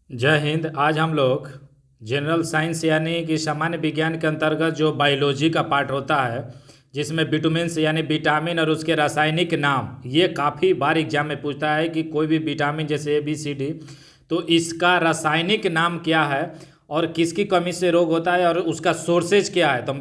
जय हिंद। आज हम लोग जनरल साइंस यानी कि सामान्य विज्ञान के अंतर्गत जो बायोलॉजी का पार्ट होता है, जिसमें विटामिन्स यानी विटामिन और उसके रासायनिक नाम, ये काफ़ी बार एग्जाम में पूछता है कि कोई भी विटामिन जैसे ABCD, तो इसका रासायनिक नाम क्या है और किसकी कमी से रोग होता है और उसका सोर्सेज क्या है। तो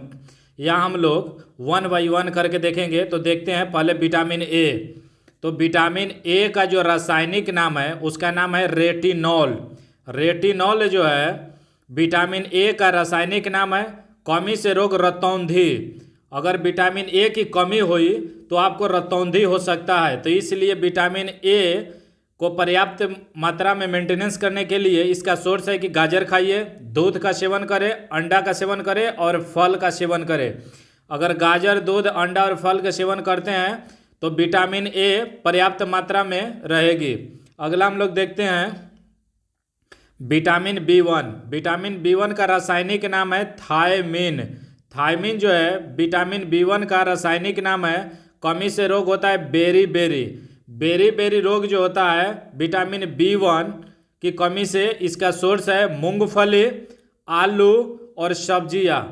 यहाँ हम लोग 1 बाई 1 करके देखेंगे। तो देखते हैं पहले विटामिन ए। तो विटामिन ए का जो रासायनिक नाम है उसका नाम है रेटिनॉल। रेटिनॉल जो है विटामिन ए का रासायनिक नाम है। कमी से रोग रतौंधी। अगर विटामिन ए की कमी हुई तो आपको रतौंधी हो सकता है। तो इसलिए विटामिन ए को पर्याप्त मात्रा में मेंटेनेंस करने के लिए इसका सोर्स है कि गाजर खाइए, दूध का सेवन करें, अंडा का सेवन करें और फल का सेवन करें। अगर गाजर, दूध, अंडा और फल का सेवन करते हैं तो विटामिन ए पर्याप्त मात्रा में रहेगी। अगला हम लोग देखते हैं विटामिन B1। विटामिन B1 का रासायनिक नाम है थायमिन। थायमिन जो है विटामिन B1 का रासायनिक नाम है। कमी से रोग होता है बेरी बेरी। बेरी बेरी रोग जो होता है विटामिन B1 की कमी से, इसका सोर्स है मूंगफली, आलू और सब्जियां।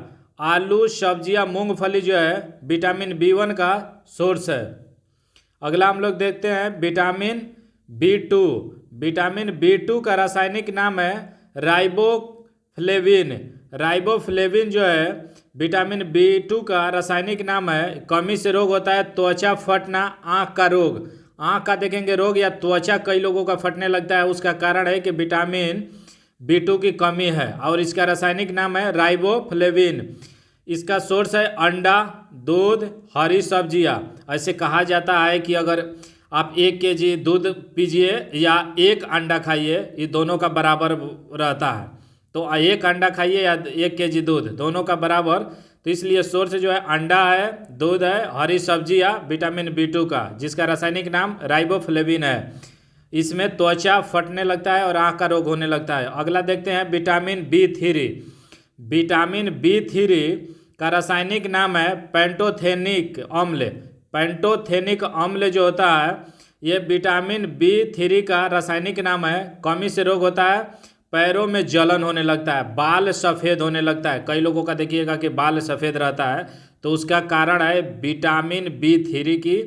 आलू, सब्जियां, मूंगफली जो है विटामिन B1 का सोर्स है। अगला हम लोग देखते हैं विटामिन B2। विटामिन B2 का रासायनिक नाम है राइबोफ्लेविन। राइबोफ्लेविन जो है विटामिन B2 का रासायनिक नाम है। कमी से रोग होता है त्वचा फटना, आँख का रोग। आँख का देखेंगे रोग या त्वचा कई लोगों का फटने लगता है, उसका कारण है कि विटामिन B2 की कमी है और इसका रासायनिक नाम है राइबोफ्लेविन। इसका सोर्स है अंडा, दूध, हरी सब्जियां। ऐसे कहा जाता है कि अगर आप 1 kg दूध पीजिए या 1 अंडा खाइए, ये दोनों का बराबर रहता है। तो 1 अंडा खाइए या 1 kg दूध, दोनों का बराबर। तो इसलिए सोर्स जो है अंडा है, दूध है, हरी सब्जियां, विटामिन B2 का, जिसका रासायनिक नाम राइबोफ्लेविन है। इसमें त्वचा फटने लगता है और आँख का रोग होने लगता है। अगला देखते हैं विटामिन B3। विटामिन B3 का रासायनिक नाम है पेंटोथेनिक अम्ल। पेंटोथेनिक अम्ल जो होता है ये विटामिन B3 का रासायनिक नाम है। कमी से रोग होता है पैरों में जलन होने लगता है, बाल सफ़ेद होने लगता है। कई लोगों का देखिएगा कि बाल सफ़ेद रहता है, तो उसका कारण है विटामिन B3 की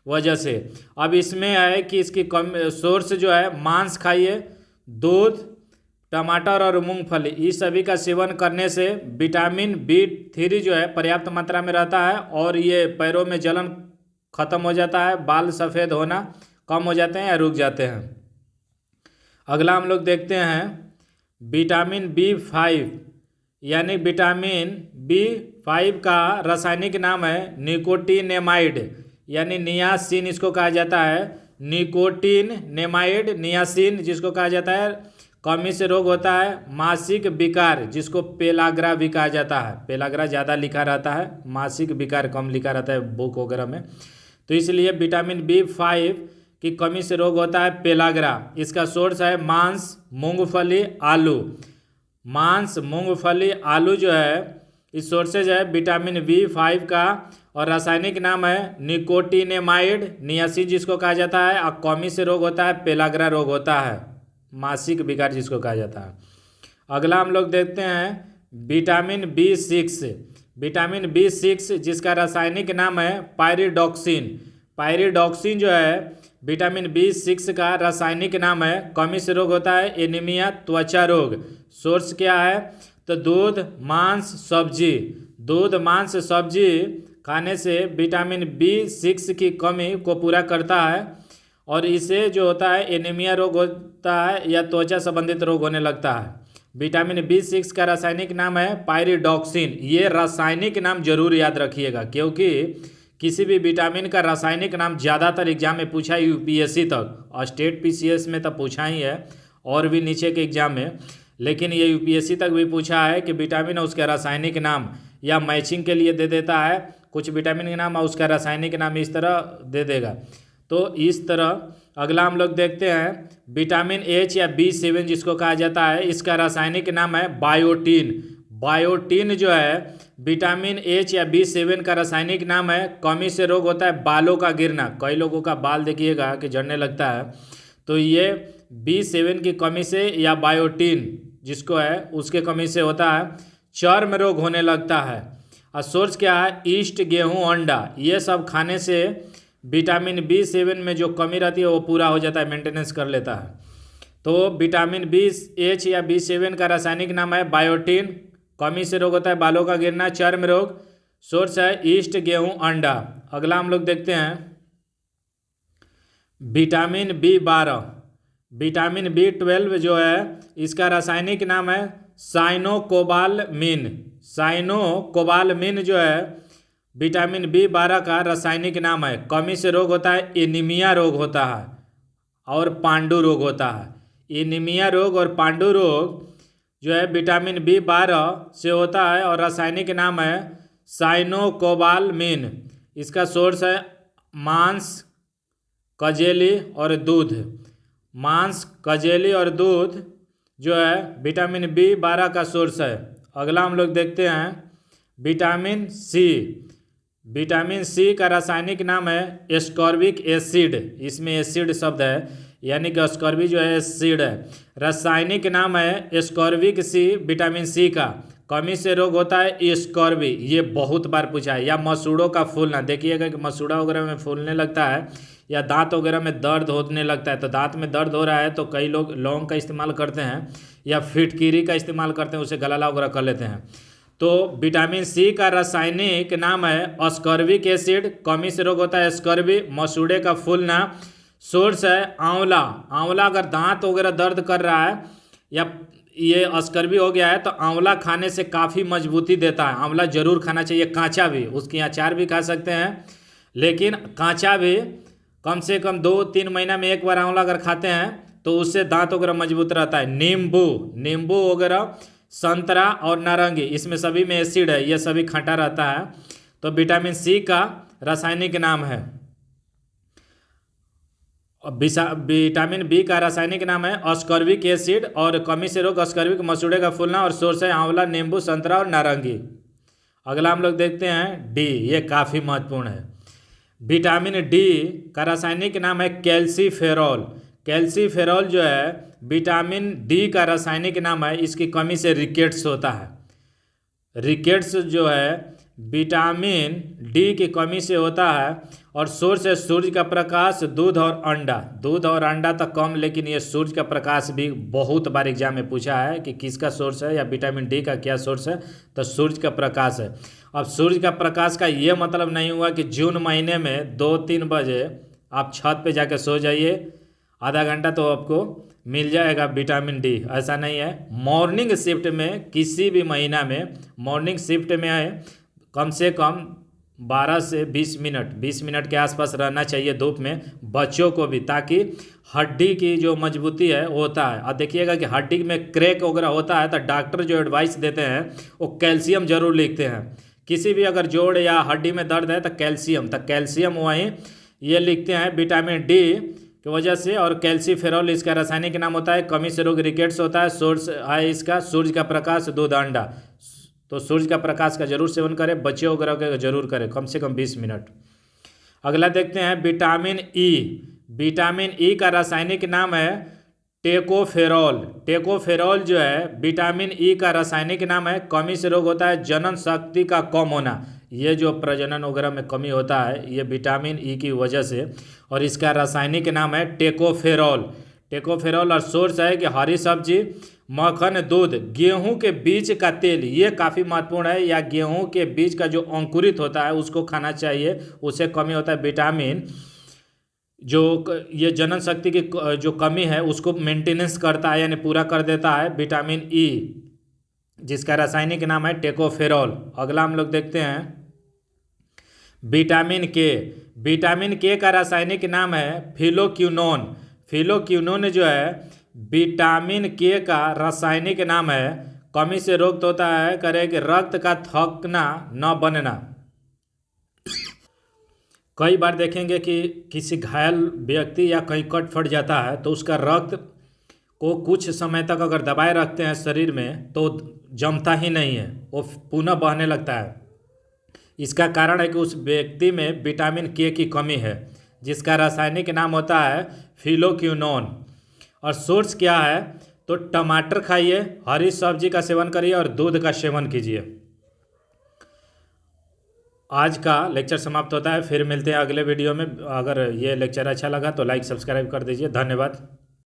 वजह से। अब इसमें है कि इसकी कम सोर्स जो है मांस खाइए, दूध, टमाटर और मूंगफली, इस सभी का सेवन करने से विटामिन B3 जो है पर्याप्त मात्रा में रहता है और ये पैरों में जलन खत्म हो जाता है, बाल सफ़ेद होना कम हो जाते हैं या रुक जाते हैं। अगला हम लोग देखते हैं विटामिन B5 यानी विटामिन B5 का रासायनिक नाम है निकोटिनेमाइड यानी नियासिन, इसको कहा जाता है निकोटिनेमाइड, नियासिन जिसको कहा जाता है। कमी से रोग होता है मासिक विकार, जिसको पेलाग्रा भी कहा जाता है। पेलाग्रा ज़्यादा लिखा रहता है, मासिक विकार कम लिखा रहता है बुक वगैरह में। तो इसलिए विटामिन B5 की कमी से रोग होता है पेलाग्रा। इसका सोर्स है मांस, मूंगफली, आलू। मांस, मूंगफली, आलू जो है इस सोर्सेज है विटामिन B5 का और रासायनिक नाम है निकोटिनेमाइड, नियासिन जिसको कहा जाता है। और कमी से रोग होता है पेलाग्रा रोग होता है, मासिक विकार जिसको कहा जाता है। अगला हम लोग देखते हैं विटामिन B6। विटामिन B6 जिसका रासायनिक नाम है पायरिडॉक्सिन। पायरिडॉक्सिन जो है विटामिन B6 का रासायनिक नाम है। कमी से रोग होता है एनीमिया, त्वचा रोग। सोर्स क्या है तो दूध, मांस, सब्जी। दूध, मांस, सब्जी खाने से विटामिन B6 की कमी को पूरा करता है और इसे जो होता है एनीमिया रोग होता है या त्वचा संबंधित रोग होने लगता है। विटामिन B6 का रासायनिक नाम है पायरिडॉक्सिन। ये रासायनिक नाम जरूर याद रखिएगा, क्योंकि किसी भी विटामिन का रासायनिक नाम ज़्यादातर एग्जाम में पूछा है UPSC तक, और स्टेट PCS में तो पूछा ही है और भी नीचे के एग्जाम में, लेकिन ये UPSC तक भी पूछा है कि विटामिन और उसका रासायनिक नाम, या मैचिंग के लिए दे देता है कुछ विटामिन के नाम और उसका रासायनिक नाम इस तरह दे देगा। तो इस तरह अगला हम लोग देखते हैं विटामिन H या B7 जिसको कहा जाता है। इसका रासायनिक नाम है बायोटीन। बायोटीन जो है विटामिन H या B7 का रासायनिक नाम है। कमी से रोग होता है बालों का गिरना। कई लोगों का बाल देखिएगा कि झड़ने लगता है, तो ये B7 की कमी से या बायोटीन जिसको है उसके कमी से होता है, चर्म रोग होने लगता है। और सोर्स क्या है, ईस्ट, गेहूं, अंडा, ये सब खाने से विटामिन B7 में जो कमी रहती है वो पूरा हो जाता है, मेंटेनेंस कर लेता है। तो विटामिन BH या B7 का रासायनिक नाम है बायोटीन। कमी से रोग होता है बालों का गिरना, चर्म रोग। सोर्स है ईस्ट, गेहूं, अंडा। अगला हम लोग देखते हैं विटामिन B12। विटामिन B12 जो है इसका रासायनिक नाम है साइनोकोबालमिन। साइनोकोबालमिन जो है विटामिन B12 का रासायनिक नाम है। कमी से रोग होता है एनीमिया रोग होता है और पांडु रोग होता है। एनीमिया रोग और पांडु रोग जो है विटामिन B12 से होता है और रासायनिक नाम है साइनोकोबालमिन। इसका सोर्स है मांस, कजेली और दूध। मांस, कजेली और दूध जो है विटामिन B12 का सोर्स है। अगला हम लोग देखते हैं विटामिन सी। विटामिन सी का रासायनिक नाम है एस्कॉर्बिक एसिड। इसमें एसिड शब्द है, यानी कि एस्कॉर्बिक जो है एसिड है। रासायनिक नाम है एस्कॉर्बिक सी, विटामिन सी का। कमी से रोग होता है एस्कॉर्बी, ये बहुत बार पूछा है। या मसूड़ों का फूलना, देखिएगा कि मसूड़ा वगैरह में फूलने लगता है या दांत वगैरह में दर्द होने लगता है। तो दांत में दर्द हो रहा है तो कई लोग लौंग का इस्तेमाल करते हैं या फिटकीरी का इस्तेमाल करते हैं, उसे गलाला वगैरह कर लेते हैं। तो विटामिन सी का रासायनिक नाम है अस्कॉर्बिक एसिड। कमी से रोग होता है स्कर्वी, मसूड़े का फूलना। सोर्स है आंवला। आंवला अगर दांत वगैरह दर्द कर रहा है या ये अस्कर्वी हो गया है तो आंवला खाने से काफ़ी मजबूती देता है। आंवला जरूर खाना चाहिए, कांचा भी, उसकी अचार भी खा सकते हैं, लेकिन कांचा भी कम से कम 2-3 महीना में एक बार आंवला अगर खाते हैं तो उससे दांत वगैरह मजबूत रहता है। नींबू वगैरह, संतरा और नारंगी, इसमें सभी में एसिड है, ये सभी खट्टा रहता है। तो विटामिन सी का रासायनिक नाम है। विटामिन बी का रासायनिक नाम है अस्कॉर्बिक एसिड और कमी से रोग अस्कॉर्बिक, मसूड़े का फूलना और सोर्स है आंवला, नींबू, संतरा और नारंगी। अगला हम लोग देखते हैं डी, ये काफ़ी महत्वपूर्ण है। विटामिन डी का रासायनिक नाम है कैल्सीफेरॉल। कैल्सीफेरॉल जो है विटामिन डी का रासायनिक नाम है। इसकी कमी से रिकेट्स होता है। रिकेट्स जो है विटामिन डी की कमी से होता है और सोर्स है सूर्य का प्रकाश, दूध और अंडा। दूध और अंडा तक कम, लेकिन ये सूर्य का प्रकाश भी बहुत बार एग्जाम में पूछा है कि किसका सोर्स है या विटामिन डी का क्या सोर्स है, तो सूर्य का प्रकाश है। अब सूर्य का प्रकाश का ये मतलब नहीं हुआ कि जून महीने में 2-3 बजे आप छत पे जाके सो जाइए, आधा घंटा तो आपको मिल जाएगा विटामिन डी, ऐसा नहीं है। मॉर्निंग शिफ्ट में किसी भी महीना में मॉर्निंग शिफ्ट में कम से कम 12 से 20 मिनट के आसपास रहना चाहिए धूप में बच्चों को भी, ताकि हड्डी की जो मजबूती है वो होता है। और देखिएगा कि हड्डी में क्रैक वगैरह होता है तो डॉक्टर जो एडवाइस देते हैं वो कैल्शियम जरूर लिखते हैं। किसी भी अगर जोड़ या हड्डी में दर्द है तो कैल्शियम वहीं ये लिखते हैं विटामिन डी की वजह से। और कैल्सीफेरॉल इसका रासायनिक नाम होता है। कमी से रोग रिकेट्स होता है। सोर्स है इसका सूर्य का प्रकाश, दूध, अंडा। तो सूर्य का प्रकाश का जरूर सेवन करें, बच्चे वगैरह का जरूर करें, कम से कम 20 मिनट। अगला देखते हैं विटामिन ई। विटामिन ई का रासायनिक नाम है टेकोफेरॉल। टेकोफेरॉल जो है विटामिन ई का रासायनिक नाम है। कमी से रोग होता है जनन शक्ति का कम होना। ये जो प्रजनन वगैरह में कमी होता है ये विटामिन ई की वजह से, और इसका रासायनिक नाम है टेकोफेरॉल। टेकोफेरॉल और सोर्स है कि हरी सब्जी, मक्खन, दूध, गेहूं के बीज का तेल, ये काफ़ी महत्वपूर्ण है। या गेहूं के बीज का जो अंकुरित होता है उसको खाना चाहिए, उससे कमी होता है विटामिन। जो ये जनन शक्ति की जो कमी है उसको मेंटेनेंस करता है, यानी पूरा कर देता है विटामिन ई, जिसका रासायनिक नाम है टेकोफेरॉल। अगला हम लोग देखते हैं विटामिन के। विटामिन के का रासायनिक नाम है फिलोक्विनोन। फिलोक्विनोन जो है विटामिन के का रासायनिक नाम है। कमी से रोग तो होता है करे कि रक्त का थकना न बनना। कई बार देखेंगे कि किसी घायल व्यक्ति या कहीं कट फट जाता है तो उसका रक्त को कुछ समय तक अगर दबाए रखते हैं शरीर में तो जमता ही नहीं है, वो पुनः बहने लगता है। इसका कारण है कि उस व्यक्ति में विटामिन के की कमी है, जिसका रासायनिक नाम होता है फिलोक्विनोन। और सोर्स क्या है? तो टमाटर खाइए, हरी सब्जी का सेवन करिए और दूध का सेवन कीजिए। आज का लेक्चर समाप्त होता है, फिर मिलते हैं अगले वीडियो में। अगर ये लेक्चर अच्छा लगा तो लाइक सब्सक्राइब कर दीजिए। धन्यवाद।